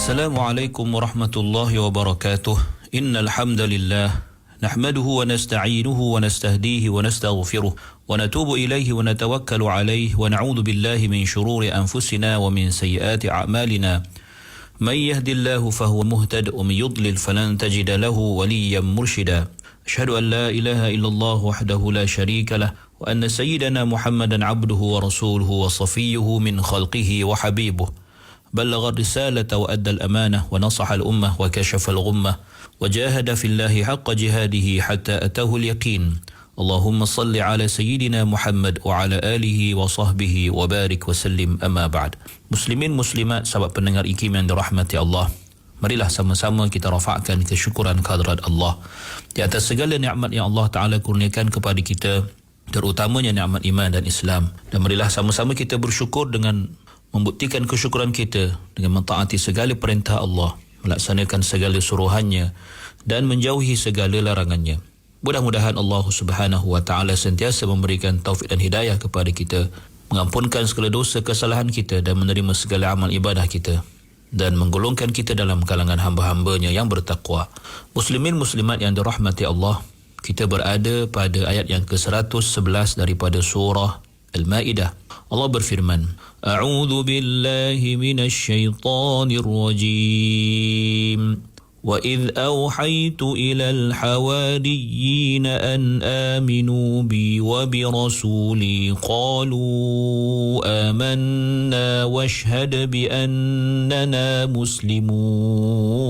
Assalamualaikum warahmatullahi wabarakatuh. Innal hamdalillah nahmaduhu wa nasta'inuhu wa nastahdihi wa nastaghfiruh wa natubu ilaihi wa natawakkalu alaihi wa na'udzu billahi min shururi anfusina wa min sayyiati a'malina. May yahdihillahu fahuwa muhtad wa may yudlil falan tajida lahu waliyyan murshida. Asyhadu an la ilaha illallah wahdahu la syarika lah wa anna sayyidana Muhammadan 'abduhu wa rasuluhu wa safiyyuhu min khalqihi wa habibuh. بلغ الرسالة وأدى الأمانة ونصح الأمة وكشف الغمة وجاهد في الله حق جهاده حتى أتاه اليقين. اللهم صل على سيدنا محمد وعلى آله وصحبه وبارك وسلم أما بعد. Muslimin muslimat, sahabat pendengar IKIM yang dirahmati Allah, marilah sama-sama kita rafa'kan kesyukuran kehadrat Allah di atas segala nikmat yang Allah Ta'ala kurniakan kepada kita, terutamanya nikmat iman dan Islam. Dan marilah sama-sama kita bersyukur dengan membuktikan kesyukuran kita dengan mentaati segala perintah Allah, melaksanakan segala suruhannya dan menjauhi segala larangannya. Mudah-mudahan Allah Subhanahu wa taala sentiasa memberikan taufik dan hidayah kepada kita, mengampunkan segala dosa kesalahan kita dan menerima segala amal ibadah kita, dan menggolongkan kita dalam kalangan hamba-hambanya yang bertakwa. Muslimin muslimat yang dirahmati Allah, kita berada pada ayat yang ke-111 daripada surah Al-Maidah. Allah berfirman, A'udzu billahi minasy syaithanir rajim. Wa idh awhaytu ilal hawariyyin an aminu bi wa bi rasuli qalu amanna washhad bi annana muslimun.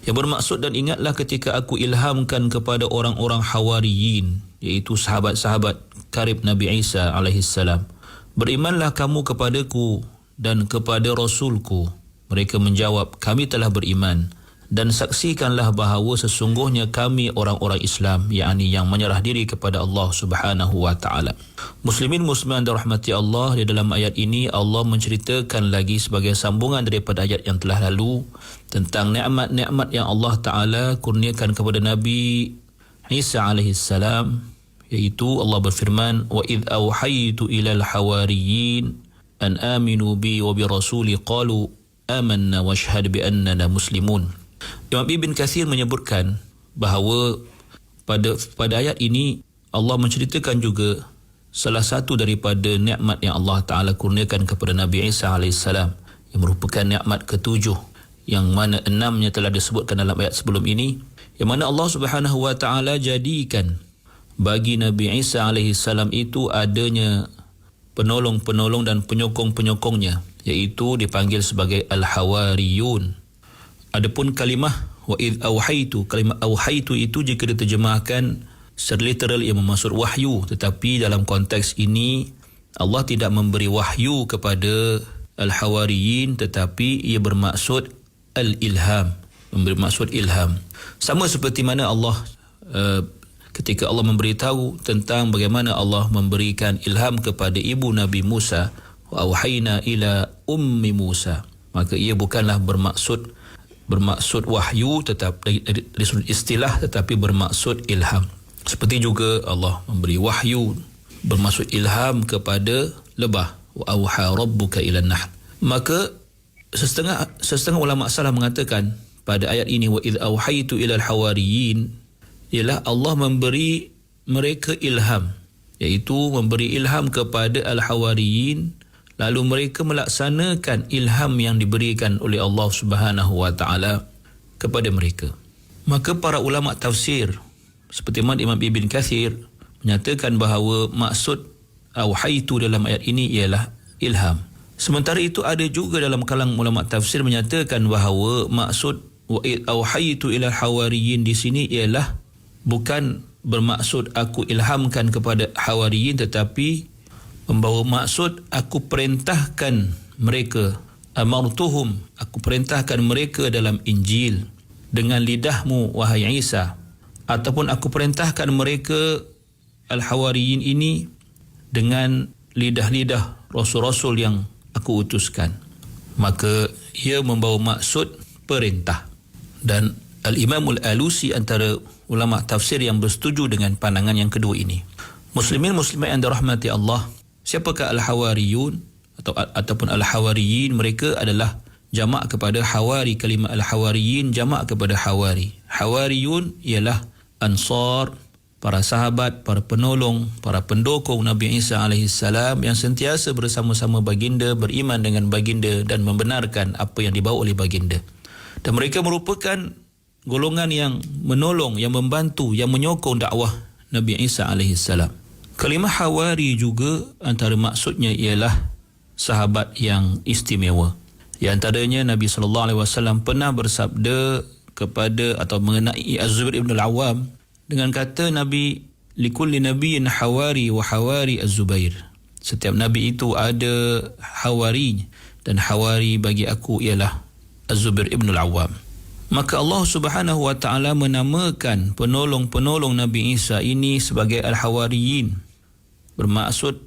Yang bermaksud, dan ingatlah ketika aku ilhamkan kepada orang-orang Hawariyin, iaitu sahabat-sahabat karib Nabi Isa alaihissalam, berimanlah kamu kepadaku dan kepada Rasulku. Mereka menjawab, kami telah beriman, dan saksikanlah bahawa sesungguhnya kami orang-orang Islam, yakni yang menyerah diri kepada Allah Subhanahu wa taala. Muslimin muslimat dirahmati Allah, di dalam ayat ini Allah menceritakan lagi sebagai sambungan daripada ayat yang telah lalu tentang nikmat-nikmat yang Allah Taala kurniakan kepada Nabi Isa alaihi salam, iaitu Allah berfirman, wa idh awhaytu ilal hawariyyin an aminu bi wa bi rasuli qalu amanna washhad bi annana muslimun. Imam Ibn Katsir menyebutkan bahawa pada ayat ini Allah menceritakan juga salah satu daripada nikmat yang Allah Taala kurniakan kepada Nabi Isa AS, yang merupakan nikmat ketujuh, yang mana enamnya telah disebutkan dalam ayat sebelum ini, yang mana Allah Subhanahu wa taala jadikan bagi Nabi Isa AS itu adanya penolong-penolong dan penyokong-penyokongnya, iaitu dipanggil sebagai Al-Hawariyun. Adapun kalimah wa idh awhaytu, kalimah awhaytu itu jika diterjemahkan secara literal ia bermaksud wahyu, tetapi dalam konteks ini Allah tidak memberi wahyu kepada Al-Hawariyin, tetapi ia bermaksud al-ilham, memberi maksud ilham. Sama seperti mana Allah ketika Allah memberitahu tentang bagaimana Allah memberikan ilham kepada ibu Nabi Musa, wa awhayna ila ummi Musa, maka ia bukanlah bermaksud wahyu tetapi dari sudut istilah, tetapi bermaksud ilham. Seperti juga Allah memberi wahyu bermaksud ilham kepada lebah, wa awha rabbuka ila nahl. Maka setengah ulama salah mengatakan pada ayat ini wa idh awhaytu ilal hawariyyin, ialah Allah memberi mereka ilham, iaitu memberi ilham kepada al-hawariyin, lalu mereka melaksanakan ilham yang diberikan oleh Allah Subhanahu wa taala kepada mereka. Maka para ulama tafsir seperti Imam Ibn Katsir menyatakan bahawa maksud awhaytu dalam ayat ini ialah ilham. Sementara itu ada juga dalam kalangan ulama tafsir menyatakan bahawa maksud wa awhaytu ilal hawariyin di sini ialah bukan bermaksud aku ilhamkan kepada hawariyin, tetapi membawa maksud aku perintahkan mereka, amartuhum, aku perintahkan mereka dalam Injil dengan lidahmu wahai Isa, ataupun aku perintahkan mereka al-hawariyin ini dengan lidah-lidah rasul-rasul yang aku utuskan. Maka ia membawa maksud perintah. Dan Al-Imam Al-Alusi antara ulama tafsir yang bersetuju dengan pandangan yang kedua ini. Muslimin muslimat yang dirahmati Allah, siapakah Al-Hawariyun ataupun Al-Hawariyin? Mereka adalah jamak kepada hawari. Kalimah al-hawariyin jamak kepada hawari. Hawariyun ialah ansar, para sahabat, para penolong, para pendukung Nabi Isa AS yang sentiasa bersama-sama baginda, beriman dengan baginda dan membenarkan apa yang dibawa oleh baginda. Dan mereka merupakan golongan yang menolong, yang membantu, yang menyokong dakwah Nabi Isa AS. Kalimah hawari juga antara maksudnya ialah sahabat yang istimewa. Di antaranya Nabi SAW pernah bersabda kepada atau mengenai Az-Zubair ibn al-Awwam dengan kata Nabi, likulli nabiyyin hawari wa hawari Az-Zubair. Setiap nabi itu ada hawari, dan hawari bagi aku ialah Az-Zubair ibn al-Awwam. Maka Allah Subhanahu wa taala menamakan penolong-penolong Nabi Isa ini sebagai al-hawariyin. Bermaksud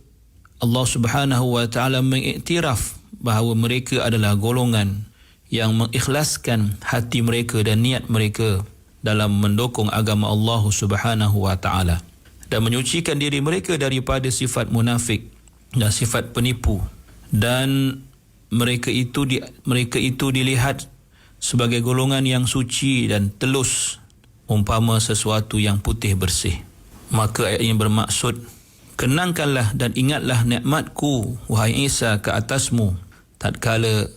Allah Subhanahu wa taala mengiktiraf bahawa mereka adalah golongan yang mengikhlaskan hati mereka dan niat mereka dalam mendukung agama Allah Subhanahu wa taala dan menyucikan diri mereka daripada sifat munafik dan sifat penipu, dan mereka itu dilihat sebagai golongan yang suci dan telus umpama sesuatu yang putih bersih. Maka ayat ini bermaksud, kenangkanlah dan ingatlah nikmatku wahai Isa ke atasmu tatkala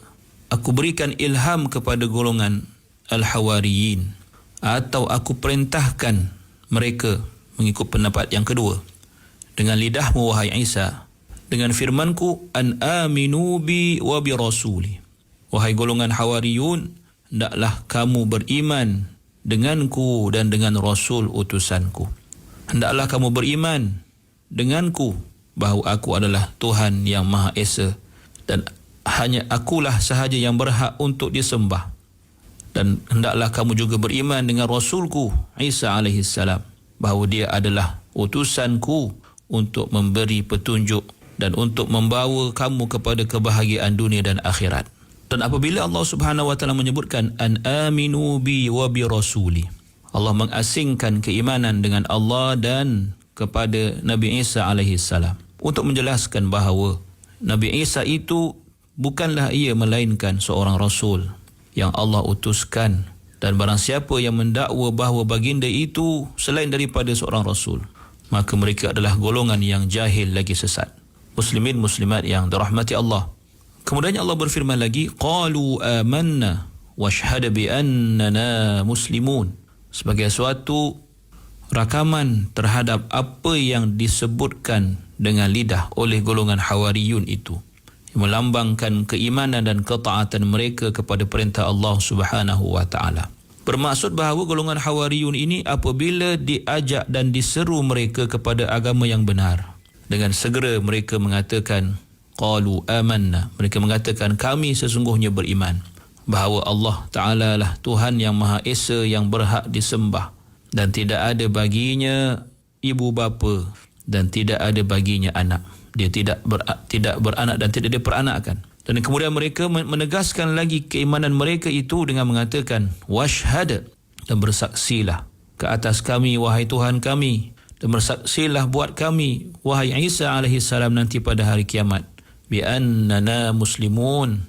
aku berikan ilham kepada golongan al-hawariyin, atau aku perintahkan mereka mengikut pendapat yang kedua dengan lidahmu wahai Isa dengan firmanku, an aminu bi wa bi rasuli. Wahai golongan hawariyun, hendaklah kamu beriman denganku dan dengan rasul utusanku. Hendaklah kamu beriman denganku bahawa aku adalah Tuhan yang Maha Esa dan hanya akulah sahaja yang berhak untuk disembah. Dan hendaklah kamu juga beriman dengan Rasulku Isa AS bahawa dia adalah utusanku untuk memberi petunjuk dan untuk membawa kamu kepada kebahagiaan dunia dan akhirat. Dan apabila Allah Subhanahu wa taala menyebutkan an aminu bi wa bi rasuli, Allah mengasingkan keimanan dengan Allah dan kepada Nabi Isa AS untuk menjelaskan bahawa Nabi Isa itu bukanlah ia melainkan seorang rasul yang Allah utuskan, dan barang siapa yang mendakwa bahawa baginda itu selain daripada seorang rasul, maka mereka adalah golongan yang jahil lagi sesat. Muslimin muslimat yang dirahmati Allah. Kemudian Allah berfirman lagi, qalu amanna washhad bi annana muslimun, sebagai suatu rakaman terhadap apa yang disebutkan dengan lidah oleh golongan hawariyun itu, melambangkan keimanan dan ketaatan mereka kepada perintah Allah Subhanahu wa taala. Bermaksud bahawa golongan hawariyun ini apabila diajak dan diseru mereka kepada agama yang benar, dengan segera mereka mengatakan qalu amanna, mereka mengatakan kami sesungguhnya beriman bahawa Allah Taala lah Tuhan yang Maha Esa yang berhak disembah dan tidak ada baginya ibu bapa dan tidak ada baginya anak. Dia tidak beranak dan tidak diperanakkan. Dan kemudian mereka menegaskan lagi keimanan mereka itu dengan mengatakan washhad, dan bersaksilah ke atas kami wahai Tuhan kami, dan bersaksilah buat kami wahai Isa AS nanti pada hari kiamat, bi annana muslimun,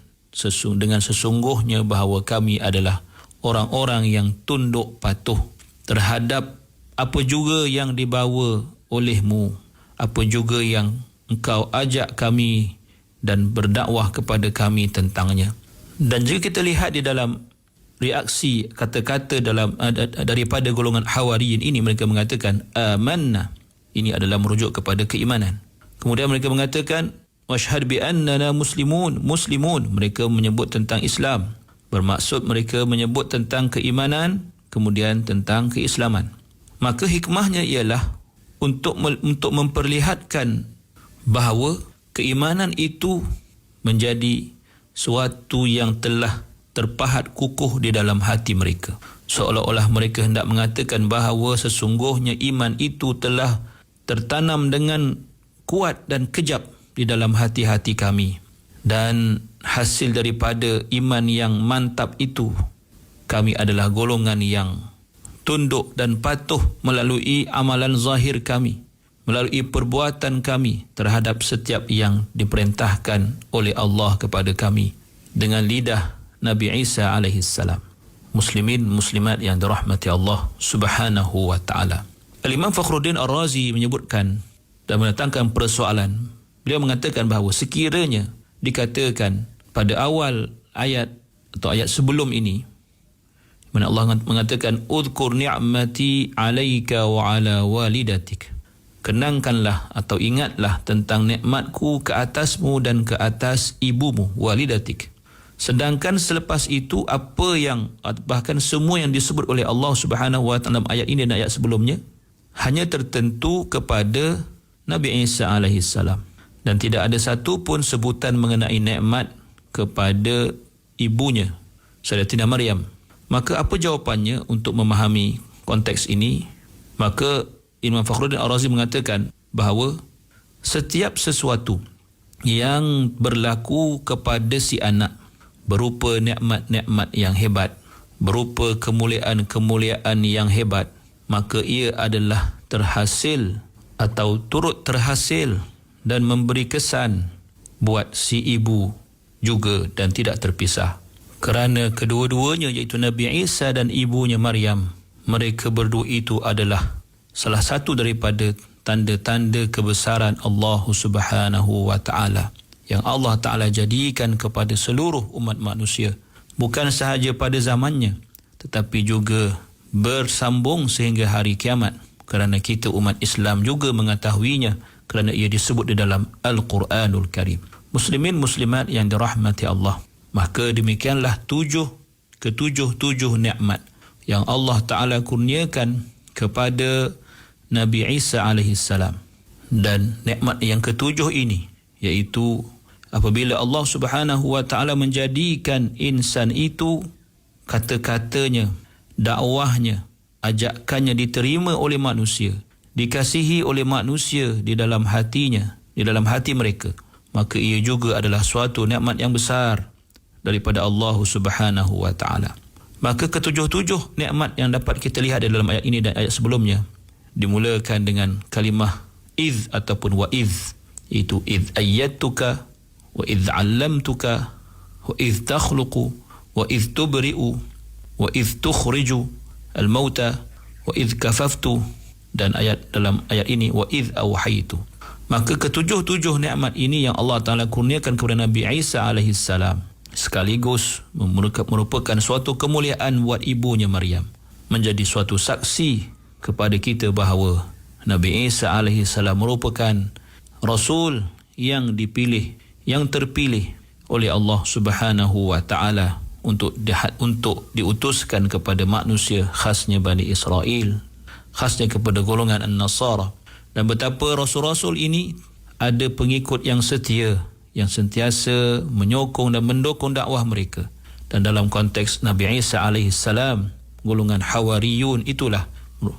dengan sesungguhnya bahawa kami adalah orang-orang yang tunduk patuh terhadap apa juga yang dibawa olehmu, apa juga yang engkau ajak kami dan berdakwah kepada kami tentangnya. Dan jika kita lihat di dalam reaksi kata-kata daripada golongan hawariyin ini, mereka mengatakan amanna, ini adalah merujuk kepada keimanan. Kemudian mereka mengatakan washhad bi annana muslimun, mereka menyebut tentang Islam. Bermaksud mereka menyebut tentang keimanan, kemudian tentang keislaman. Maka hikmahnya ialah untuk memperlihatkan bahawa keimanan itu menjadi suatu yang telah terpahat kukuh di dalam hati mereka. Seolah-olah mereka hendak mengatakan bahawa sesungguhnya iman itu telah tertanam dengan kuat dan kejap di dalam hati-hati kami. Dan hasil daripada iman yang mantap itu, kami adalah golongan yang tunduk dan patuh melalui amalan zahir kami, melalui perbuatan kami terhadap setiap yang diperintahkan oleh Allah kepada kami, dengan lidah Nabi Isa alaihi salam. Muslimin muslimat yang dirahmati Allah Subhanahu wa taala. Al-Imam Fakhruddin Ar-Razi menyebutkan dan mendatangkan persoalan. Beliau mengatakan bahawa sekiranya dikatakan pada awal ayat atau ayat sebelum ini, mana Allah mengatakan udhkur ni'mati 'alaika wa 'ala walidatik, kenangkanlah atau ingatlah tentang nikmatku ke atasmu dan ke atas ibumu, walidatik. Sedangkan selepas itu apa yang bahkan semua yang disebut oleh Allah Subhanahu wa taala dalam ayat ini dan ayat sebelumnya hanya tertentu kepada Nabi Isa alaihi salam, dan tidak ada satu pun sebutan mengenai nikmat kepada ibunya Sayyidatina Maryam. Maka apa jawapannya untuk memahami konteks ini? Maka Imam Fakhruddin Ar-Razi mengatakan bahawa setiap sesuatu yang berlaku kepada si anak berupa nikmat-nikmat yang hebat, berupa kemuliaan-kemuliaan yang hebat, maka ia adalah terhasil atau turut terhasil dan memberi kesan buat si ibu juga dan tidak terpisah. Kerana kedua-duanya iaitu Nabi Isa dan ibunya Maryam, mereka berdua itu adalah salah satu daripada tanda-tanda kebesaran Allah Subhanahu wa taala yang Allah Ta'ala jadikan kepada seluruh umat manusia, bukan sahaja pada zamannya tetapi juga bersambung sehingga hari kiamat, kerana kita umat Islam juga mengetahuinya kerana ia disebut di dalam Al-Quranul Karim. Muslimin muslimat yang dirahmati Allah, maka demikianlah ketujuh nikmat yang Allah Ta'ala kurniakan kepada Nabi Isa alaihi salam. Dan nikmat yang ketujuh ini iaitu apabila Allah Subhanahu wa taala menjadikan insan itu kata-katanya, dakwahnya, ajakannya diterima oleh manusia, dikasihi oleh manusia di dalam hatinya, di dalam hati mereka, maka ia juga adalah suatu nikmat yang besar daripada Allah Subhanahu wa taala. Maka ketujuh-tujuh nikmat yang dapat kita lihat dalam ayat ini dan ayat sebelumnya dimulakan dengan kalimah idh ataupun wa idh, iaitu idh ayyatuka wa idh 'allamtuka wa idh takhluqu wa idh tubri'u wa idh tukhriju al-mauta wa idh kafaftu, dan ayat dalam ayat ini wa idh awhaitu. Maka ketujuh-tujuh nikmat ini yang Allah Ta'ala kurniakan kepada Nabi Isa alaihi salam sekaligus merupakan suatu kemuliaan buat ibunya Maryam, menjadi suatu saksi kepada kita bahawa Nabi Isa alaihi salam merupakan Rasul yang dipilih, yang terpilih oleh Allah Subhanahu wa taala untuk diutuskan kepada manusia, khasnya Bani Israel, khasnya kepada golongan An-Nasara. Dan betapa rasul-rasul ini ada pengikut yang setia, yang sentiasa menyokong dan mendukung dakwah mereka. Dan dalam konteks Nabi Isa alaihi salam, golongan Hawariyun itulah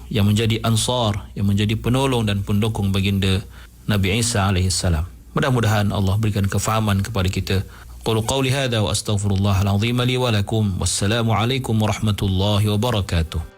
yang menjadi ansar, yang menjadi penolong dan pendukung baginda Nabi Isa alaihi salam. Mudah-mudahan Allah berikan kefahaman kepada kita. Qulu qawli hadha wa astaghfirullahal azim li wa lakum. Wassalamu alaikum warahmatullahi wabarakatuh.